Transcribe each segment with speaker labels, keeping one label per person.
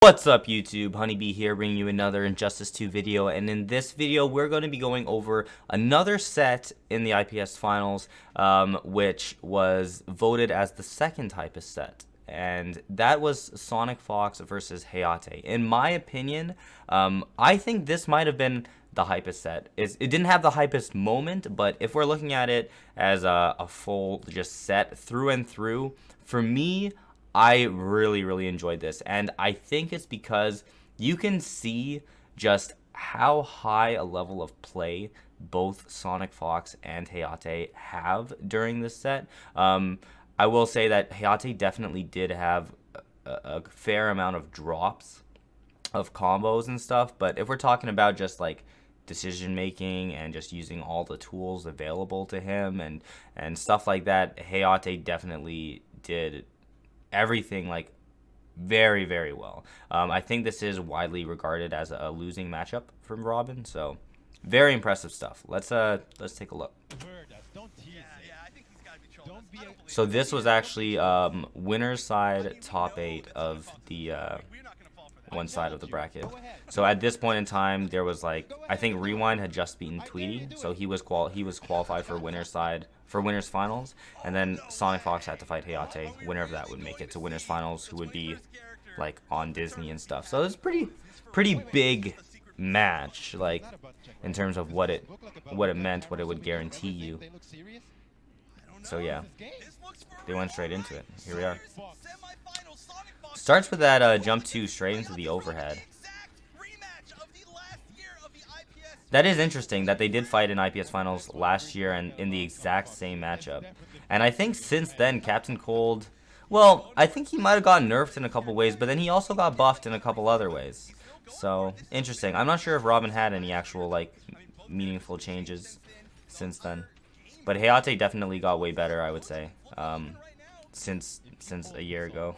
Speaker 1: What's up YouTube, Honeybee here, bringing you another Injustice 2 video, and in this video we're going to be going over another set in the IPS finals, which was voted as the second hypest set, and that was SONICFOX versus HAYATEI. In my opinion, I think this might have been the hypest set. It didn't have the hypest moment, but if we're looking at it as a full just set through and through, for me, I really enjoyed this, and I think it's because you can see just how high a level of play both SONICFOX and HAYATEI have during this set. I will say that HAYATEI definitely did have a fair amount of drops of combos and stuff, but if we're talking about just like decision making and just using all the tools available to him and stuff like that, HAYATEI definitely did everything like very well. I think this is widely regarded as a losing matchup from Robin, so very impressive stuff. Let's take a look. So this was actually winner's side top 8 of the one side of the bracket. So at this point in time, there was like, I think Rewind had just beaten Tweety, so he was qualified for winner's side for winners finals, and then SONICFOX had to fight HAYATEI. Winner of that would make it to winners finals, who would be like on Disney and stuff. So it's pretty big match, like in terms of what it meant, what it would guarantee you. So yeah, they went straight into it. Here we are. Starts with that jump 2 straight into the overhead. That is interesting that they did fight in IPS finals last year and in the exact same matchup. And I think since then, Captain Cold, well, I think he might have gotten nerfed in a couple ways, but then he also got buffed in a couple other ways. So, interesting. I'm not sure if Robin had any actual, like, meaningful changes since then. But HAYATEI definitely got way better, I would say, since a year ago.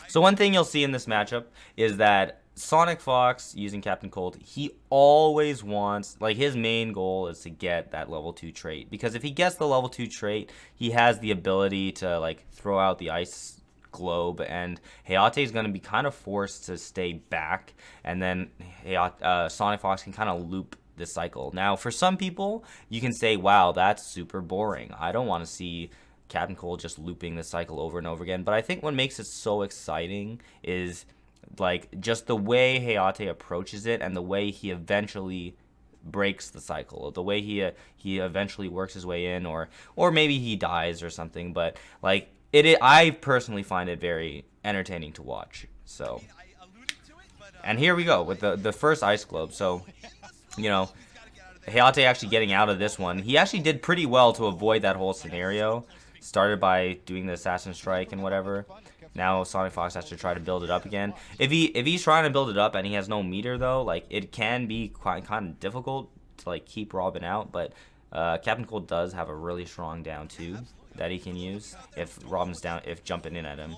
Speaker 1: So one thing you'll see in this matchup is that SONICFOX, using Captain Cold, he always wants, like, his main goal is to get that level 2 trait. Because if he gets the level 2 trait, he has the ability to, like, throw out the ice globe, and HAYATEI is going to be kind of forced to stay back, and then SONICFOX can kind of loop the cycle. Now, for some people, you can say, wow, that's super boring. I don't want to see Captain Cold just looping the cycle over and over again. But I think what makes it so exciting is like just the way HAYATEI approaches it and the way he eventually breaks the cycle, the way he eventually works his way in, or maybe he dies or something. But like I personally find it very entertaining to watch. So, and here we go with the first ice globe. So, you know, HAYATEI actually getting out of this one. He actually did pretty well to avoid that whole scenario. Started by doing the assassin strike and whatever. Now SONICFOX has to try to build it up again. If he's trying to build it up and he has no meter though, like it can be kind of difficult to like keep Robin out. But Captain Cold does have a really strong down 2 that he can use if Robin's down, if jumping in at him.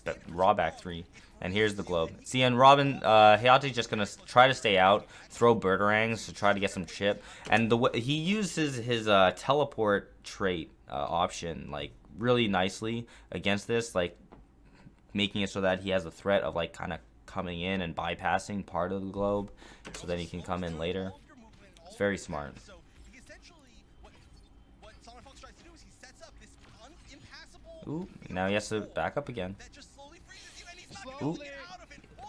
Speaker 1: But raw back 3. And here's the globe. See, and Robin, HAYATEI's just gonna try to stay out, throw birderangs to try to get some chip, and he uses his teleport trait option like really nicely against this, like making it so that he has a threat of like kind of coming in and bypassing part of the globe, so that he can come in later. It's very smart. Ooh, now he has to back up again. Ooh.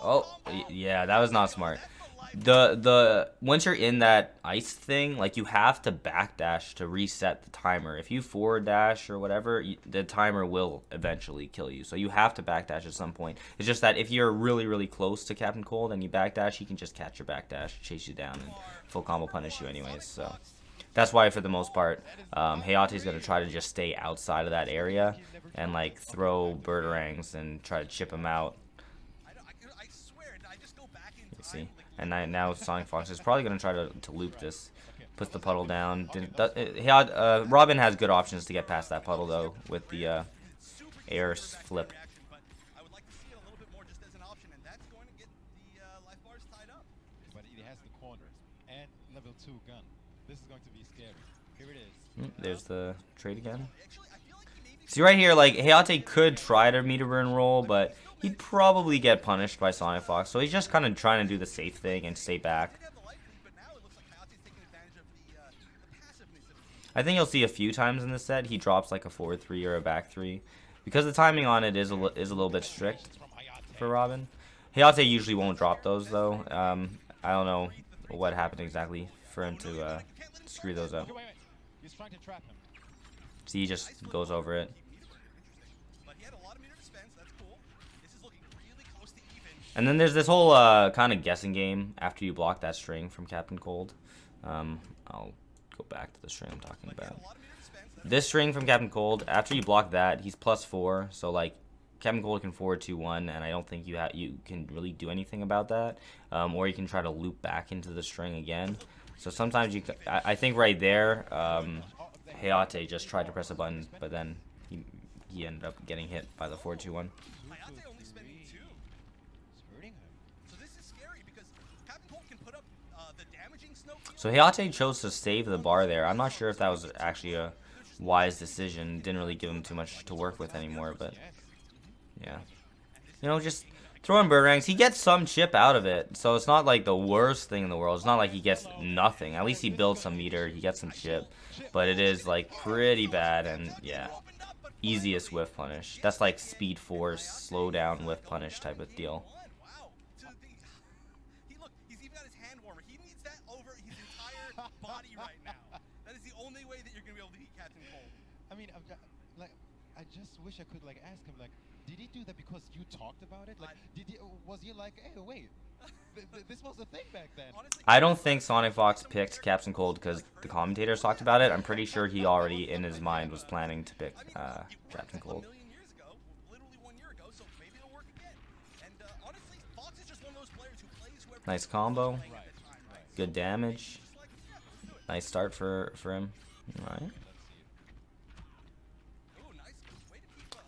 Speaker 1: Oh, yeah, that was not smart. Once you're in that ice thing, like you have to backdash to reset the timer. If you forward dash or whatever, the timer will eventually kill you. So you have to backdash at some point. It's just that if you're really close to Captain Cold and you backdash, he can just catch your backdash, chase you down, and full combo punish you anyways. So that's why, for the most part, HAYATEI's going to try to just stay outside of that area and like throw birderangs and try to chip him out. You see, and now SONICFOX is probably going to try to loop this. Puts the puddle down. Robin has good options to get past that puddle though with the air flip. There's the trade again. See right here, like, Hayate could try to meter burn roll, but he'd probably get punished by SONICFOX. So he's just kind of trying to do the safe thing and stay back. I think you'll see a few times in this set he drops like a forward 3 or a back 3. Because the timing on it is a little bit strict for Robin. Hayate usually won't drop those though. I don't know what happened exactly for him to screw those up. See, he just goes over it. And then there's this whole kind of guessing game after you block that string from Captain Cold. I'll go back to the string I'm talking about. This string from Captain Cold, after you block that, he's +4. So like Captain Cold can forward 2-1, and I don't think you can really do anything about that. Or you can try to loop back into the string again. So sometimes I think right there, Hayate just tried to press a button, but then he ended up getting hit by the 4-2-1. So Hayate chose to save the bar there. I'm not sure if that was actually a wise decision. Didn't really give him too much to work with anymore, but yeah. You know, just throwing bird ranks. He gets some chip out of it, so it's not like the worst thing in the world. It's not like he gets nothing. At least he builds some meter. He gets some chip, but it is like pretty bad, and yeah. Easiest whiff punish. That's like speed force, slow down whiff punish type of deal.
Speaker 2: Body right now. That is the only way that you're gonna be able to beat Captain Cold.
Speaker 3: I mean, I just wish I could like ask him, like, did he do that because you talked about it? Like, was he like, hey, wait, this was a thing back then?
Speaker 1: I don't think SONICFOX picked Captain Cold because the commentators talked about it. I'm pretty sure he already in his mind was planning to pick Captain Cold. Nice combo. Good damage. Nice start for him. Alright.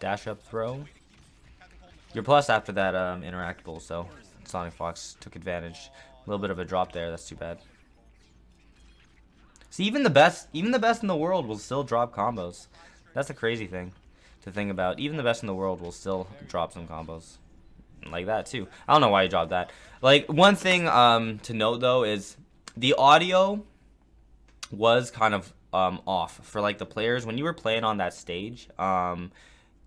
Speaker 1: Dash up throw. You're plus after that interactable, so SONICFOX took advantage. A little bit of a drop there, that's too bad. See, even the best in the world will still drop combos. That's a crazy thing to think about. Even the best in the world will still drop some combos. Like that too. I don't know why he dropped that. Like, one thing to note though is the audio was kind of off for like the players when you were playing on that stage.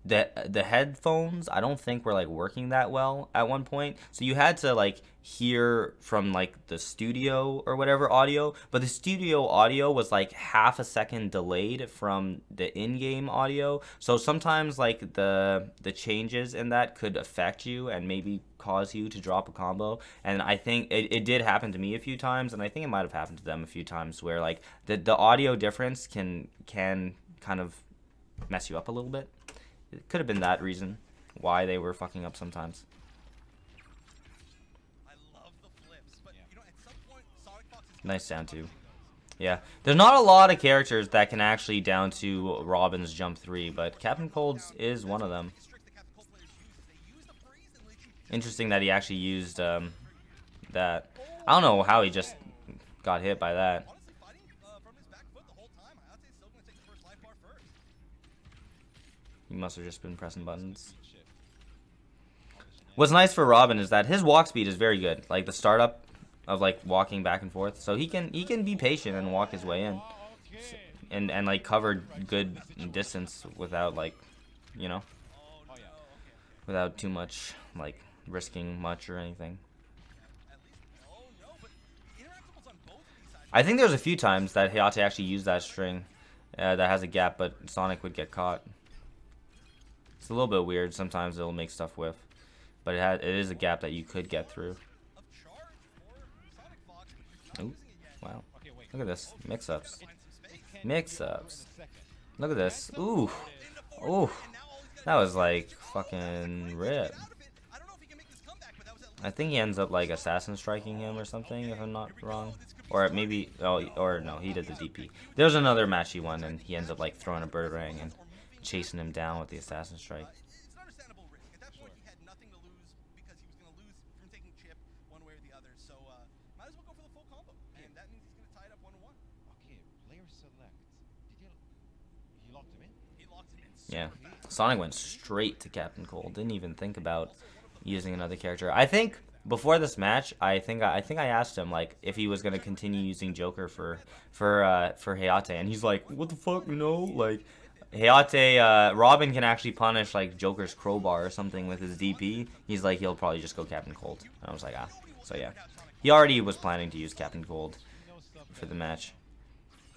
Speaker 1: The headphones I don't think were like working that well at one point, so you had to like hear from like the studio or whatever audio, but the studio audio was like half a second delayed from the in-game audio, so sometimes like the changes in that could affect you and maybe cause you to drop a combo. And I think it did happen to me a few times, and I think it might have happened to them a few times, where like the audio difference can kind of mess you up a little bit. It could have been that reason why they were fucking up sometimes. Nice down two. Yeah, there's not a lot of characters that can actually down to Robin's jump 3, but Captain Cold's is one of them. Interesting that he actually used that. I don't know how he just got hit by that. He must have just been pressing buttons. What's nice for Robin is that his walk speed is very good. Like the startup of like walking back and forth, so he can be patient and walk his way in, and like cover good distance without like, you know, without too much like risking much or anything. I think there's a few times that Hayate actually used that string that has a gap, but Sonic would get caught. It's a little bit weird. Sometimes it'll make stuff whiff, but it is a gap that you could get through. Ooh, wow. Look at this. Mix-ups. Mix-ups. Look at this. Ooh. Ooh. That was like fucking rip. I think he ends up like assassin striking him or something, if I'm not wrong. Or maybe, oh, or no, he did the DP. There's another match he won, and he ends up like throwing a bird rang and chasing him down with the assassin strike.
Speaker 2: It's an understandable risk. At that point, he had nothing to lose because he was going to lose from taking chip one way or the other. So might as well go for the full combo, and that means he's going to tie it up 1-1.
Speaker 3: Okay, player select. He locked him in?
Speaker 1: Yeah. Sonic went straight to Captain Cold. Didn't even think about using another character. I think before this match, I think I asked him like if he was gonna continue using Joker for Hayate, and he's like, what the fuck, no, like Hayate, Robin can actually punish like Joker's crowbar or something with his DP. He's like, he'll probably just go Captain Cold. And I was like, ah. So yeah, he already was planning to use Captain Cold for the match.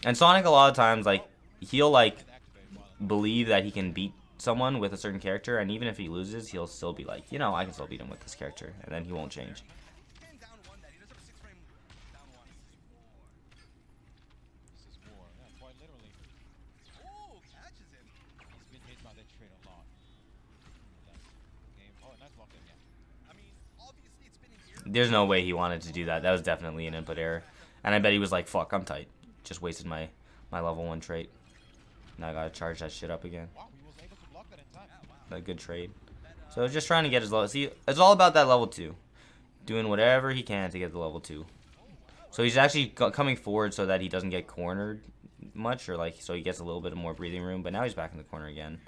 Speaker 1: And Sonic a lot of times like he'll like believe that he can beat someone with a certain character, and even if he loses, he'll still be like, you know, I can still beat him with this character, and then he won't change. There's no way he wanted to do that. That was definitely an input error, and I bet he was like, fuck, I'm tight. Just wasted my level 1 trait. Now I gotta charge that shit up again. A good trade. So just trying to get his level. See, it's all about that level 2. Doing whatever he can to get the level 2. So he's actually coming forward so that he doesn't get cornered much, or like so he gets a little bit more breathing room. But now he's back in the corner again.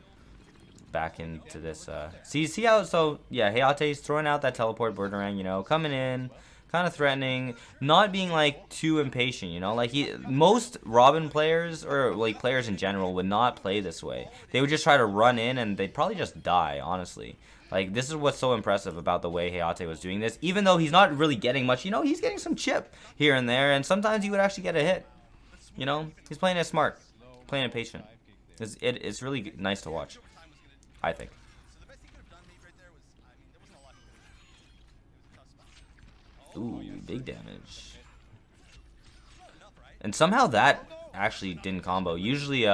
Speaker 1: Back into this. See how? So yeah, Hayate's throwing out that teleport boomerang. You know, coming in, kind of threatening, not being like too impatient. You know, like most Robin players or like players in general would not play this way. They would just try to run in and they'd probably just die. Honestly, like this is what's so impressive about the way Hayate was doing this. Even though he's not really getting much, you know, he's getting some chip here and there, and sometimes he would actually get a hit. You know, he's playing it smart, playing it patient. It's really nice to watch, I think. Ooh, big damage. And somehow that actually didn't combo. Usually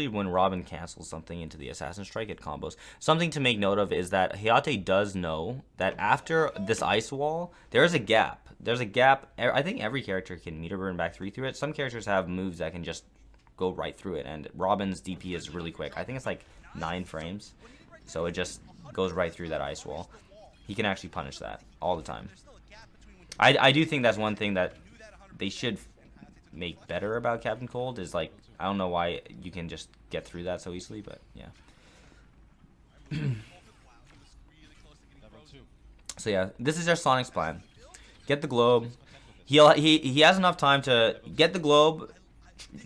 Speaker 1: when Robin cancels something into the Assassin Strike, it combos. Something to make note of is that Hayate does know that after this ice wall, there is a gap. There's a gap. I think every character can meter burn back 3 through it. Some characters have moves that can just go right through it, and Robin's DP is really quick. I think it's like 9 frames, so it just goes right through that ice wall. He can actually punish that all the time. I do think that's one thing that they should make better about Captain Cold is like, I don't know why you can just get through that so easily, but yeah. So yeah, this is their Sonic's plan. Get the globe. He has enough time to get the globe,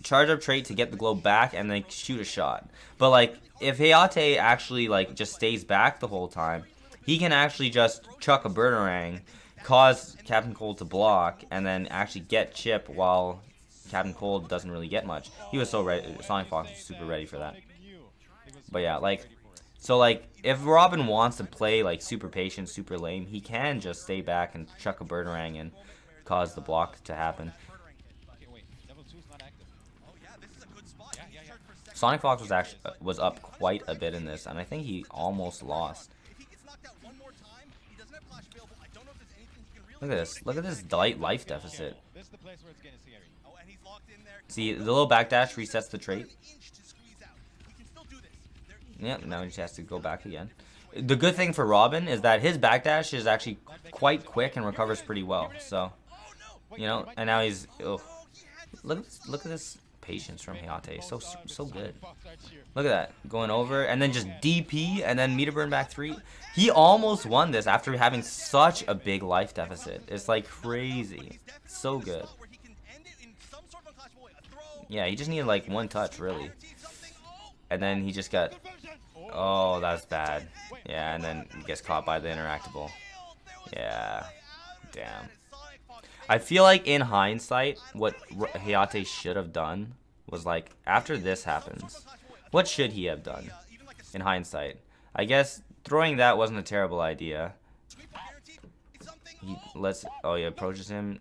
Speaker 1: charge up trait to get the globe back, and then shoot a shot. But like, if Hayate actually like just stays back the whole time, he can actually just chuck a Boomerang, cause Captain Cold to block, and then actually get chip while Captain Cold doesn't really get much. He was so ready. SONICFOX was super ready for that. But yeah, like, so like, if Robin wants to play like super patient, super lame, he can just stay back and chuck a Boomerang and cause the block to happen. SONICFOX was up quite a bit in this, and I think he almost lost. Look at this. Look at this life deficit. See, the little backdash resets the trait. Yep, now he just has to go back again. The good thing for Robin is that his backdash is actually quite quick and recovers pretty well. So, you know, and now he's... Oh, look at this patience from Hayate. So good. Look at that. Going over and then just DP and then meter burn back 3. He almost won this after having such a big life deficit. It's like crazy. So good. Yeah, he just needed like 1 touch really. And then he just got... Oh, that's bad. Yeah, and then he gets caught by the interactable. Yeah. Damn. I feel like in hindsight, what Hayate should have done was like, after this happens, what should he have done in hindsight? I guess throwing that wasn't a terrible idea. Oh, he approaches him.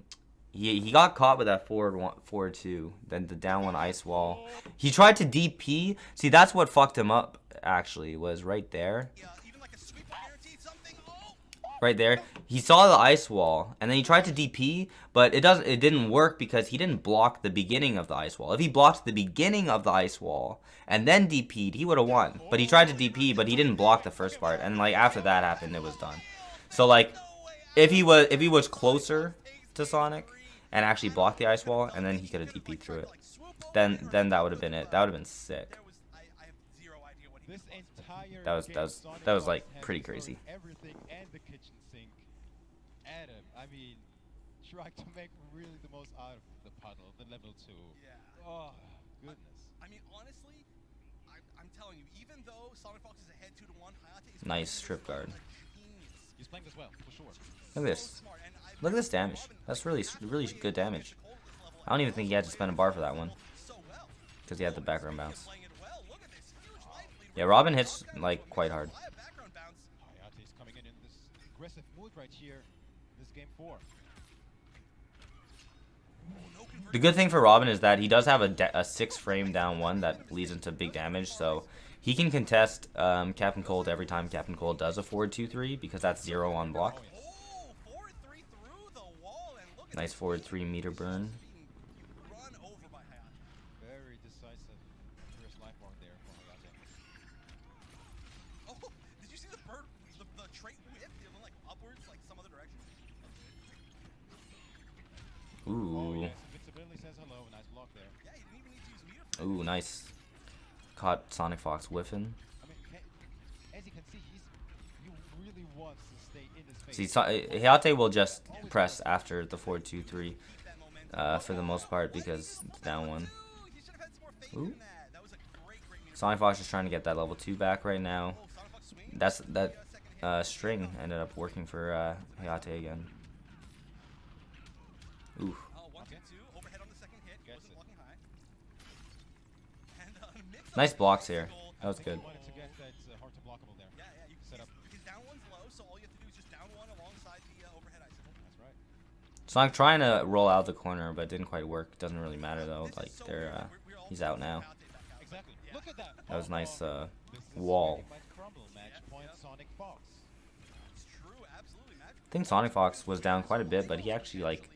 Speaker 1: He got caught with that forward 2, then the down 1 ice wall. He tried to DP. See, that's what fucked him up, actually, was right there. Right there. He saw the ice wall, and then he tried to DP, but it didn't work because he didn't block the beginning of the ice wall. If he blocked the beginning of the ice wall and then DP'd, he would have won. But he tried to DP, but he didn't block the first part, and like after that happened, it was done. So like, if he was closer to Sonic and actually blocked the ice wall, and then he could have DP'd through it. then that would have been it. That would have been sick.
Speaker 2: There was I have zero idea what he
Speaker 3: This
Speaker 2: was up to.
Speaker 3: entire
Speaker 1: That was-
Speaker 3: game,
Speaker 1: that was-
Speaker 3: Sonic
Speaker 1: that was,
Speaker 3: Fox
Speaker 1: like,
Speaker 3: has
Speaker 1: pretty
Speaker 3: thrown
Speaker 1: crazy.
Speaker 3: Everything and the kitchen sink at him. I mean, trying to make really the most out of the puddle, the level 2.
Speaker 2: Yeah.
Speaker 3: Oh, goodness.
Speaker 2: I mean, honestly, I'm telling you, even though Sonic Fox is ahead 2-1, Hayate is
Speaker 1: Nice
Speaker 2: playing
Speaker 1: strip
Speaker 2: this
Speaker 1: guard.
Speaker 2: like a genius.
Speaker 3: He's playing this well, for sure.
Speaker 1: Look at this.
Speaker 2: So smart, and I've
Speaker 1: Look at
Speaker 2: never
Speaker 1: this
Speaker 2: seen
Speaker 1: damage.
Speaker 2: Robin
Speaker 1: That's really
Speaker 2: actually
Speaker 1: good
Speaker 2: play
Speaker 1: damage.
Speaker 2: Nicole at this level.
Speaker 1: I don't even think he had to spend a bar for that one
Speaker 2: So well.
Speaker 1: because he had the background bounce.
Speaker 2: Playing it well. Look at this huge life lead.
Speaker 1: Yeah, Robin hits like quite hard.
Speaker 2: Background bounce.
Speaker 3: Hayate's coming in this aggressive mood right here. This game 4.
Speaker 1: The good thing for Robin is that he does have a 6 frame down 1 that leads into big damage, so he can contest Captain Cold every time Captain Cold does a forward 2-3 because that's 0 on block.
Speaker 2: Oh, forward 3 through the wall, and look at
Speaker 1: Nice
Speaker 2: this.
Speaker 1: forward 3 meter burn.
Speaker 2: Being run over by Hayate.
Speaker 3: Very decisive first life mark there for Hayate.
Speaker 2: Oh, did you see the bird, the trait whip? It went like upwards, like some other direction.
Speaker 3: Oh,
Speaker 1: Ooh,
Speaker 3: yes, Invincibility says hello. Nice block there.
Speaker 2: Yeah, you didn't even need to use meter for that.
Speaker 1: ooh, nice. Caught Sonic Fox whiffing.
Speaker 3: I mean, as you can see, he really wants to stay in this
Speaker 1: See,
Speaker 3: phase.
Speaker 1: Hayate will just press after the forward 2-3
Speaker 2: Keep that momentum.
Speaker 1: for the most part because it's down 1.
Speaker 2: Ooh, you should have had some more faith
Speaker 1: Ooh.
Speaker 2: in that. That was a great meter.
Speaker 1: Sonic Fox is trying to get that level 2 back right now.
Speaker 2: Oh, Sonic Fox swinging.
Speaker 1: That
Speaker 2: Second hit.
Speaker 1: string ended up working for Hayate again. Ooh,
Speaker 2: Oh, 1-2-2. Overhead on the second hit.
Speaker 3: Gets
Speaker 2: Wasn't
Speaker 3: it.
Speaker 2: blocking high. And mix-up
Speaker 1: nice blocks here.
Speaker 3: Goal.
Speaker 1: That was
Speaker 3: I think
Speaker 1: good.
Speaker 3: he wanted to get that hard to blockable there.
Speaker 2: Yeah, yeah. You can
Speaker 3: Set
Speaker 2: see
Speaker 3: up.
Speaker 2: his down one's low, so all you have to do is just down one alongside the overhead icicle.
Speaker 3: That's right.
Speaker 1: Sonic trying to roll out the corner, but didn't quite work. Doesn't really matter though.
Speaker 2: This is
Speaker 1: Like
Speaker 2: so
Speaker 1: they're
Speaker 2: weird. We're all
Speaker 1: he's out
Speaker 2: seeing
Speaker 1: now.
Speaker 2: Hayate back out.
Speaker 3: Exactly.
Speaker 2: Yeah.
Speaker 3: Look at that.
Speaker 1: That was nice
Speaker 3: This is
Speaker 1: wall.
Speaker 3: certified crumble match point Sonic Fox.
Speaker 2: It's true, absolutely. Magic.
Speaker 1: I think Sonic Fox was down quite a bit, but he actually like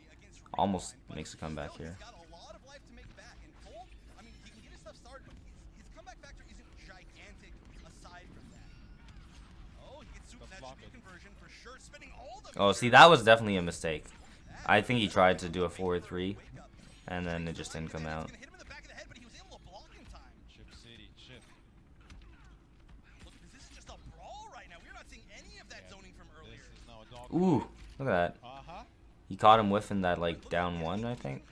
Speaker 1: almost makes a comeback here.
Speaker 2: He's got a lot of life to make back, and Cole, I mean, he can get his stuff started, but his comeback factor isn't gigantic aside from that. Oh, he gets super. That should be a conversion for sure. Spending all the.
Speaker 1: Oh, see, that was definitely a mistake. I think he tried to do a forward 3, and then it just didn't come out.
Speaker 2: Hit him in the back of the head, but he was able to block in time.
Speaker 3: Chip City, Chip.
Speaker 2: Look, this is just a brawl right now. We're not seeing any of that zoning from
Speaker 3: This
Speaker 2: earlier.
Speaker 3: is now a dog.
Speaker 1: Ooh, look at that.
Speaker 3: Uh-huh.
Speaker 1: He caught him whiffing that like down 1, I think,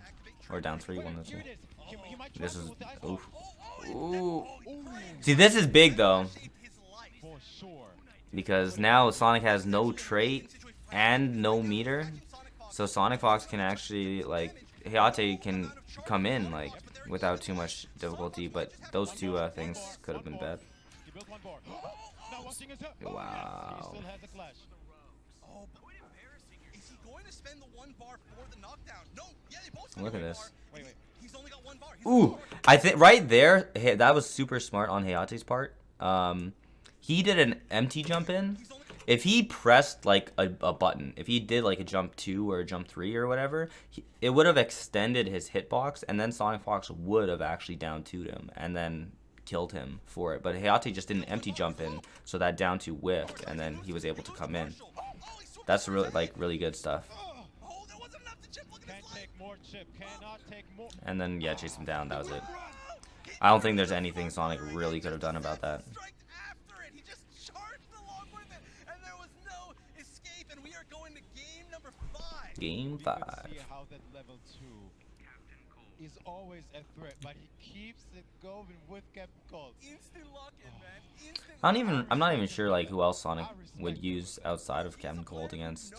Speaker 1: or down 3, one of the
Speaker 3: Here
Speaker 1: two.
Speaker 3: it is. He might
Speaker 1: This
Speaker 3: try
Speaker 1: is
Speaker 3: with the ice
Speaker 1: oof.
Speaker 3: block.
Speaker 1: Ooh.
Speaker 3: Ooh.
Speaker 1: See, this is big though
Speaker 2: Saved his life.
Speaker 3: For sure.
Speaker 1: because now Sonic has no trait and no meter, so Sonic Fox can actually like Hayate can come in like without too much difficulty, but those two things could have been bad.
Speaker 3: He built one bar. Now watching his hip. Oh,
Speaker 1: Wow.
Speaker 3: yes. He still has a clash.
Speaker 2: Oh, but is he going to spend the 1 bar for the knockdown? No. Yeah, they both
Speaker 1: Look at
Speaker 2: spend the 1
Speaker 1: this.
Speaker 2: bar.
Speaker 3: Wait.
Speaker 2: He's only got 1 bar. He's
Speaker 1: Ooh, I think right there, that was super smart on Hayate's part. He did an empty jump in. If he pressed like a button, if he did like a jump 2 or a jump 3 or whatever, it would have extended his hitbox, and then Sonic Fox would have actually down 2'd him and then killed him for it. But Hayate just did an empty jump in, so that down 2 whiffed, and then he was able to come in. That's really good stuff.
Speaker 2: Oh, that wasn't enough to chip. Look at
Speaker 3: Can't
Speaker 2: his life.
Speaker 3: take more, Chip. Cannot take more.
Speaker 1: And then yeah, chase him down. That was it. I don't think there's anything Sonic really could have done about that.
Speaker 2: Strike after it. He just charged along with it, and there was no escape. And we are going to game number 5.
Speaker 1: Game
Speaker 3: You can
Speaker 1: 5.
Speaker 3: see how that level 2 is always a threat, but he keeps it going with Captain Cold.
Speaker 2: Instant lock-in, man. Instant.
Speaker 1: I'm not even sure like who else Sonic would use outside of Captain Cold against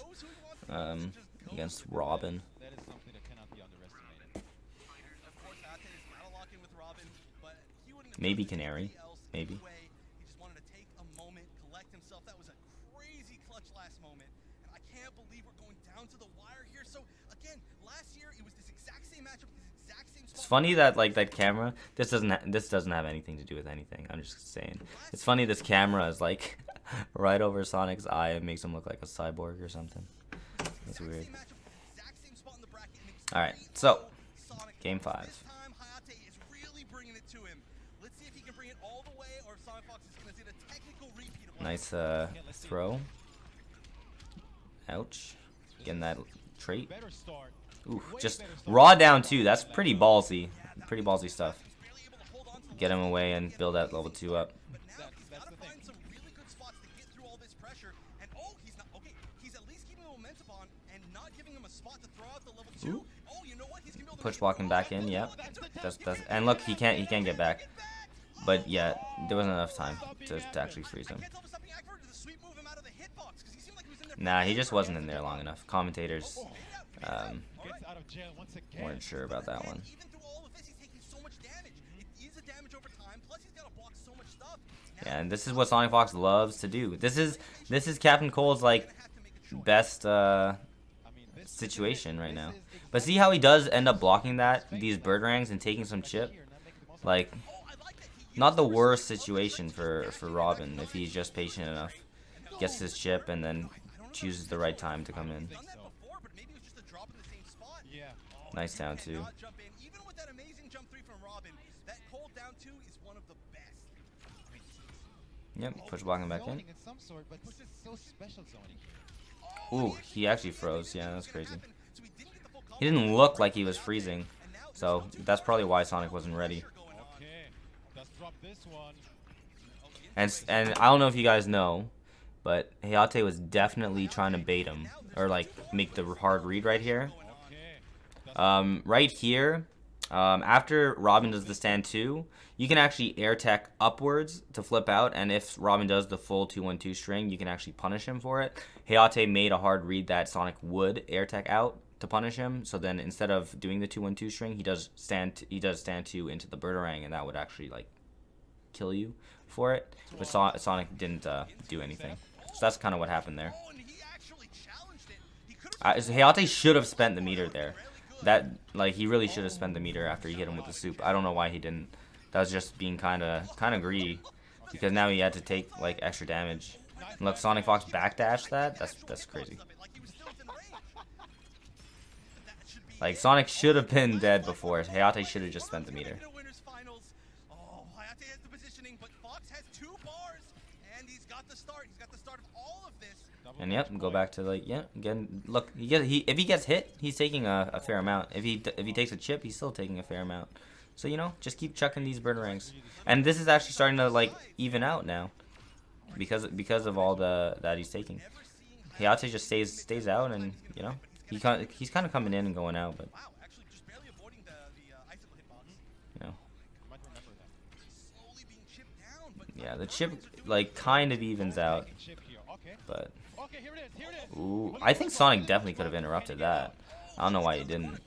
Speaker 1: against Robin.
Speaker 3: That is something that cannot be underestimated.
Speaker 2: Of course, Hayate is not a lock-in with Robin, but he wouldn't have
Speaker 1: Maybe
Speaker 2: done
Speaker 1: Canary,
Speaker 2: anything else
Speaker 1: maybe.
Speaker 2: anyway. He just wanted to take a moment, collect himself. That was a crazy clutch last moment, and I can't believe we're going down to the wire here. So again, last year it was this exact same matchup, this exact same spot.
Speaker 1: It's funny that like that camera. This doesn't have anything to do with anything. I'm just saying. It's funny this camera is like right over Sonic's eye. It makes him look like a cyborg or something. That's weird. All right, so game 5.
Speaker 2: This time Hayate is really bringing it to him. Let's see if he can bring it all the way, or if Sonic Fox is going to get a technical repeat of
Speaker 1: Nice throw. Ouch. Getting that trait.
Speaker 3: Better start.
Speaker 1: Ooh,
Speaker 3: Way
Speaker 1: just
Speaker 3: better start.
Speaker 1: raw down 2. That's pretty ballsy. pretty ballsy stuff. Get him away and build that level 2 up.
Speaker 2: But now he's got to find some really good spots to get through all this pressure. And he's not okay. He's at least keeping the momentum on and not giving him a spot to throw out the level 2.
Speaker 1: Ooh.
Speaker 2: Oh, you know what? He's gonna be able to
Speaker 1: Push blocking back in. Yep. That's and look, he can't get back. But yeah, there wasn't enough time to actually freeze him. Nah, he just wasn't in there long enough. Commentators weren't sure about that one. Yeah, and this is what SONICFOX loves to do. This is Captain Cold's like best situation right now. But see how he does end up blocking these bird-rangs and taking some chip? Like, not the worst situation for Robin if he's just patient enough. Gets his chip and then chooses the right time to come in. Nice down two. Yep, push blocking back in. Ooh, he actually froze. Yeah, that's crazy. He didn't look like he was freezing, so that's probably why Sonic wasn't ready. And I don't know if you guys know, but HAYATEI was definitely trying to bait him, or like make the hard read right here. Right here, after Robin does the stand 2, you can actually air tech upwards to flip out, and if Robin does the full 2-1-2 string, you can actually punish him for it. HAYATEI made a hard read that Sonic would air tech out to punish him, so then instead of doing the 2-1-2 string, he does stand 2 into the Birdarang, and that would actually like kill you for it. But Sonic didn't do anything, so that's kind of what happened there. HAYATEI should have spent the meter there. Like he really should have spent the meter after he hit him with the soup. I don't know why he didn't. That was just being kind of greedy, because now he had to take like extra damage. And look, SONICFOX backdash that. That's crazy. Like Sonic should have been dead before. HAYATEI should have just spent the meter. And yep, go back to like again. Look, if he gets hit, he's taking a fair amount. If he takes a chip, he's still taking a fair amount. So you know, just keep chucking these Birdarangs. And this is actually starting to like even out now, because of all that he's taking. HAYATEI just stays out, and you know he's kind of coming in and going out, but you know, yeah, the chip like kind of evens out, but. Ooh, I think Sonic definitely could have interrupted that. I don't know why he didn't.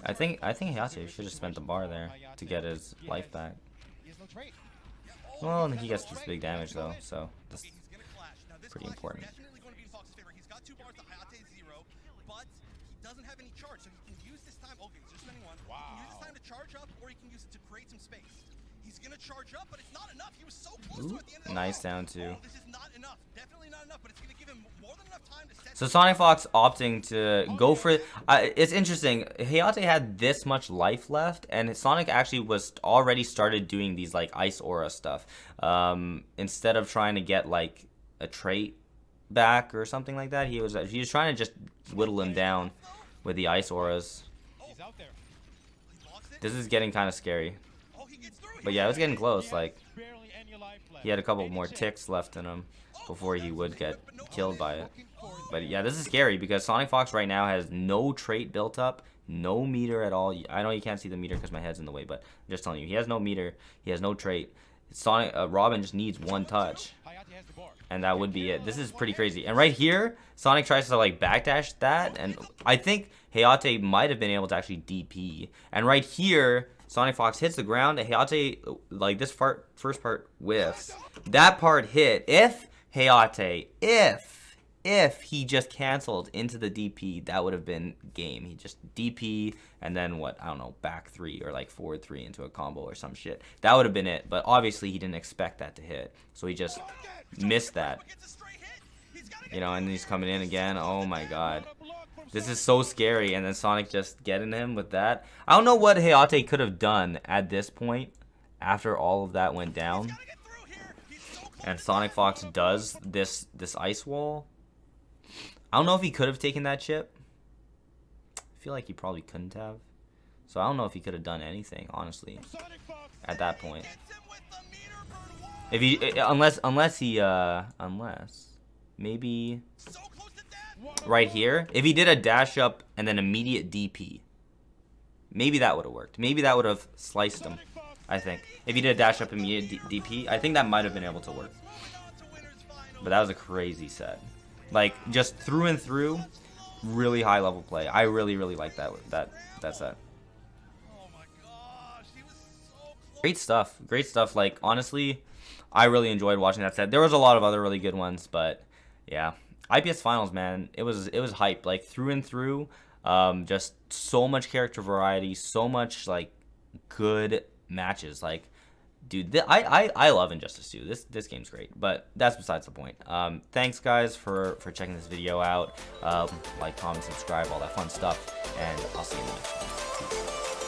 Speaker 1: I think HAYATEI should have spent the bar there to get his life back. Well, he gets this big damage though, so that's pretty important. Doesn't have any charge, so he can use this time. Okay, so spending one. Wow. He can use this time to charge up, or he can use it to create some space. He's gonna charge up, but it's not enough. He was so close to at the end of the nice down two.
Speaker 2: This is not enough. Definitely not enough, but it's gonna give him more than enough time to set.
Speaker 1: So SONICFOX opting to go for it's interesting. HAYATEI had this much life left, and Sonic actually was already started doing these like ice aura stuff. Instead of trying to get like a trait back or something like that, he was trying to just whittle him down with the ice auras. This is getting kind of scary. But yeah, it was getting close. Like, he had a couple more ticks left in him before he would get killed by it. But yeah, this is scary because SONICFOX right now has no trait built up, no meter at all. I know you can't see the meter because my head's in the way, but I'm just telling you, he has no meter, he has no trait. Robin just needs one touch, and that would be it. This is pretty crazy. And right here, Sonic tries to like backdash that, and I think HAYATEI might have been able to actually DP. And right here, SONICFOX hits the ground, and HAYATEI, like this first part whiffs. That part hit. If HAYATEI, if he just canceled into the DP, that would have been game. He just DP and then what? I don't know, back 3 or like forward 3 into a combo or some shit. That would have been it. But obviously he didn't expect that to hit, so he just missed that. You know, and he's coming in again. Oh my god. This is so scary, and then Sonic just getting him with that. I don't know what HAYATEI could have done at this point after all of that went down. and SONICFOX does this ice wall. I don't know if he could have taken that chip. I feel like he probably couldn't have. So I don't know if he could have done anything, honestly, at that point. If he, unless maybe right here, if he did a dash up and then immediate DP, maybe that would have worked. Maybe that would have sliced him, I think. If he did a dash up immediate DP, I think that might have been able to work. But that was a crazy set. Like, just through and through, really high level play. I really like that set. Great stuff. Like, honestly, I really enjoyed watching that set. There was a lot of other really good ones, but yeah, IPS finals, man, it was hype, like, through and through. Just so much character variety, so much like good matches. Like, dude, I love Injustice 2. This game's great, but that's besides the point. Thanks guys for checking this video out. Like, comment, subscribe, all that fun stuff, and I'll see you in the next one. Peace.